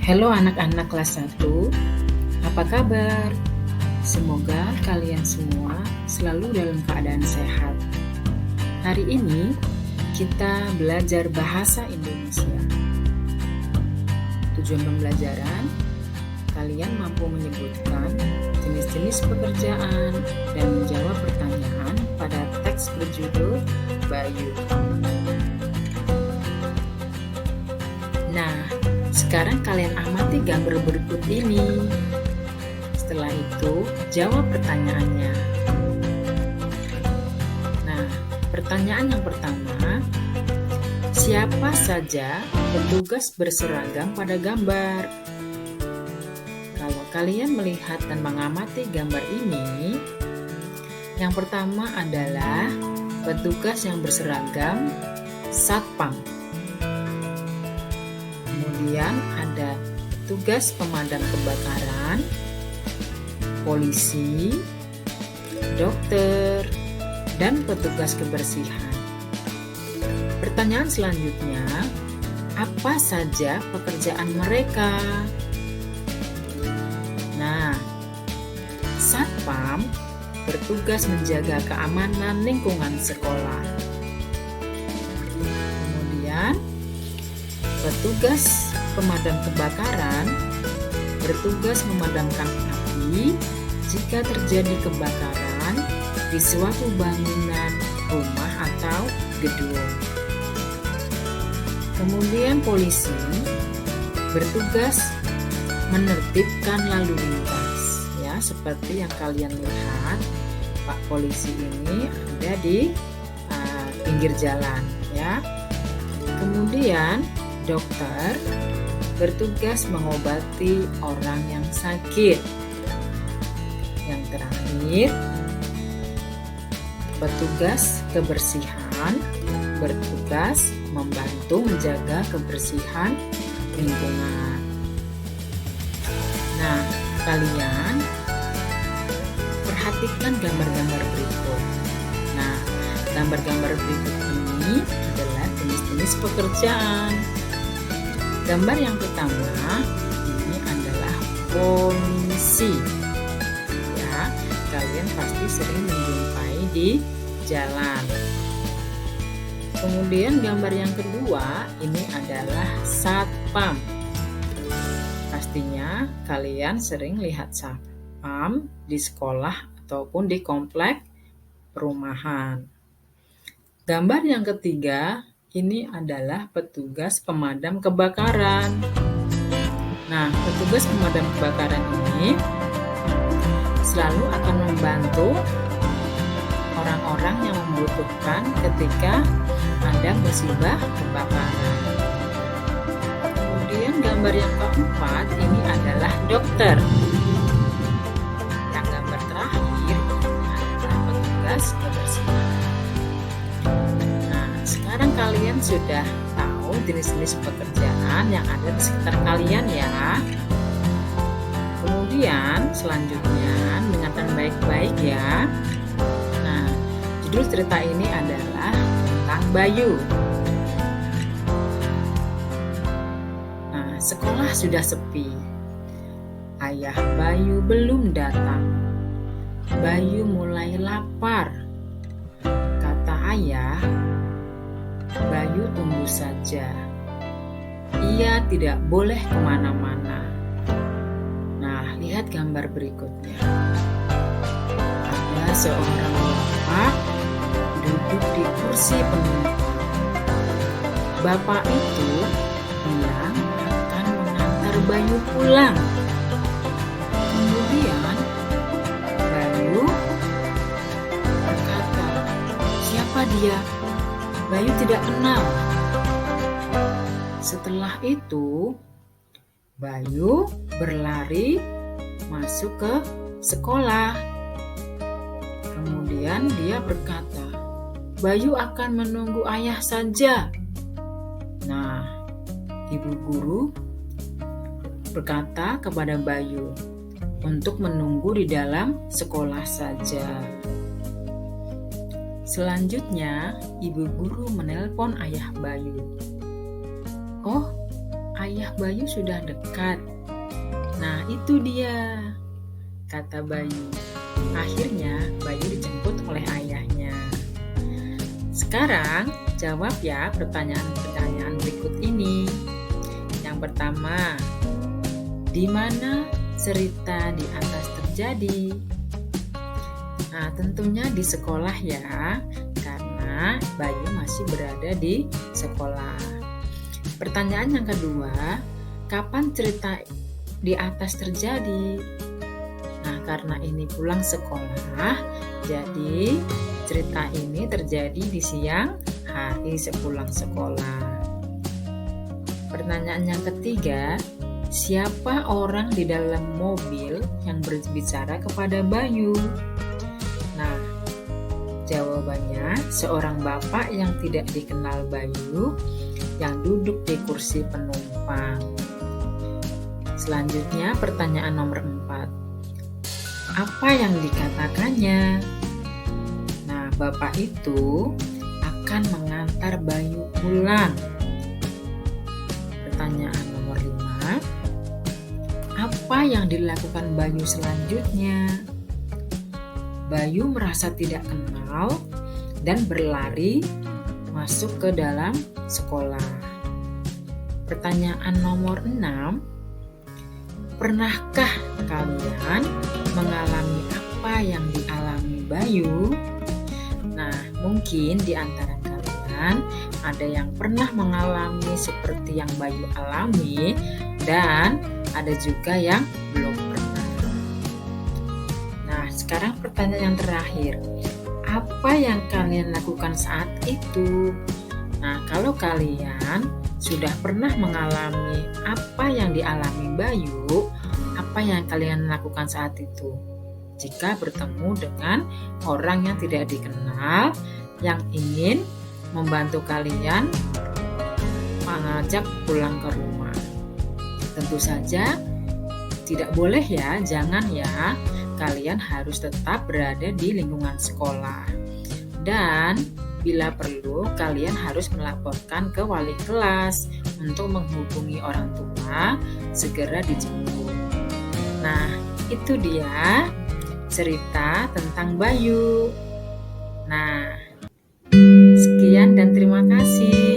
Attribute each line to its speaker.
Speaker 1: Halo anak-anak kelas 1, apa kabar? Semoga kalian semua selalu dalam keadaan sehat. Hari ini kita belajar bahasa Indonesia. Tujuan pembelajaran, kalian mampu menyebutkan jenis-jenis pekerjaan dan menjawab pertanyaan pada teks berjudul Bayu. Nah, sekarang kalian amati gambar berikut ini. Setelah itu, jawab pertanyaannya. Nah, pertanyaan yang pertama, siapa saja petugas berseragam pada gambar? Kalau kalian melihat dan mengamati gambar ini, yang pertama adalah petugas yang berseragam satpam. Kemudian ada petugas pemadam kebakaran, polisi, dokter, dan petugas kebersihan. Pertanyaan selanjutnya, apa saja pekerjaan mereka? Nah, satpam bertugas menjaga keamanan lingkungan sekolah. Kemudian, petugas pemadam kebakaran bertugas memadamkan api jika terjadi kebakaran di suatu bangunan, rumah, atau gedung. Kemudian polisi bertugas menertibkan lalu lintas, ya, seperti yang kalian lihat, Pak Polisi ini ada di pinggir jalan, ya. Kemudian dokter bertugas mengobati orang yang sakit. Yang terakhir, petugas kebersihan bertugas membantu menjaga kebersihan lingkungan. Nah, kalian perhatikan gambar-gambar berikut. Nah, gambar-gambar berikut ini adalah jenis-jenis pekerjaan. Gambar yang pertama ini adalah polisi. Ya, kalian pasti sering menjumpai di jalan. Kemudian gambar yang kedua ini adalah satpam. Pastinya kalian sering lihat satpam di sekolah ataupun di komplek perumahan. Gambar yang ketiga ini adalah petugas pemadam kebakaran. Nah, petugas pemadam kebakaran ini selalu akan membantu orang-orang yang membutuhkan ketika ada musibah kebakaran. Kemudian gambar yang keempat ini adalah dokter. Yang gambar terakhir adalah petugas kebersihan. Sekarang kalian sudah tahu jenis-jenis pekerjaan yang ada di sekitar kalian, ya. Kemudian selanjutnya dengarkan baik-baik, ya. Nah, judul cerita ini adalah tentang Bayu. Nah, sekolah sudah sepi. Ayah Bayu belum datang. Bayu mulai lapar. Kata ayah, Bayu tunggu saja. Ia tidak boleh kemana-mana. Nah, lihat gambar berikutnya. Ada seorang bapak duduk di kursi penumpang. Bapak itu bilang akan mengantar Bayu pulang. Kemudian Bayu berkata, "Siapa dia?" Bayu tidak kenal. Setelah itu, Bayu berlari masuk ke sekolah. Kemudian dia berkata, "Bayu akan menunggu ayah saja." Nah, ibu guru berkata kepada Bayu untuk menunggu di dalam sekolah saja. Selanjutnya, ibu guru menelpon ayah Bayu. "Oh, ayah Bayu sudah dekat. Nah, itu dia, kata Bayu. Akhirnya Bayu dijemput oleh ayahnya. Sekarang jawab ya pertanyaan-pertanyaan berikut ini. Yang pertama, di mana cerita di atas terjadi? Nah, tentunya di sekolah ya, karena Bayu masih berada di sekolah. Pertanyaan yang kedua, kapan cerita di atas terjadi? Nah, karena ini pulang sekolah, jadi cerita ini terjadi di siang hari sepulang sekolah. Pertanyaan yang ketiga, siapa orang di dalam mobil yang berbicara kepada Bayu? Nah, jawabannya seorang bapak yang tidak dikenal Bayu yang duduk di kursi penumpang. Selanjutnya pertanyaan nomor 4. Apa yang dikatakannya? Nah, bapak itu akan mengantar Bayu pulang. Pertanyaan nomor 5. Apa yang dilakukan Bayu selanjutnya? Bayu merasa tidak kenal dan berlari masuk ke dalam sekolah. Pertanyaan nomor 6. Pernahkah kalian mengalami apa yang dialami Bayu? Nah, mungkin di antara kalian ada yang pernah mengalami seperti yang Bayu alami dan ada juga yang belum pernah. Nah, sekarang pertanyaan yang terakhir. Apa yang kalian lakukan saat itu? Nah, kalau kalian sudah pernah mengalami apa yang dialami Bayu, apa yang kalian lakukan saat itu? Jika bertemu dengan orang yang tidak dikenal, yang ingin membantu kalian mengajak pulang ke rumah. Tentu saja tidak boleh ya, jangan ya. Kalian harus tetap berada di lingkungan sekolah. Dan bila perlu, kalian harus melaporkan ke wali kelas untuk menghubungi orang tua segera dijemput. Nah, itu dia cerita tentang Bayu. Nah, sekian dan terima kasih.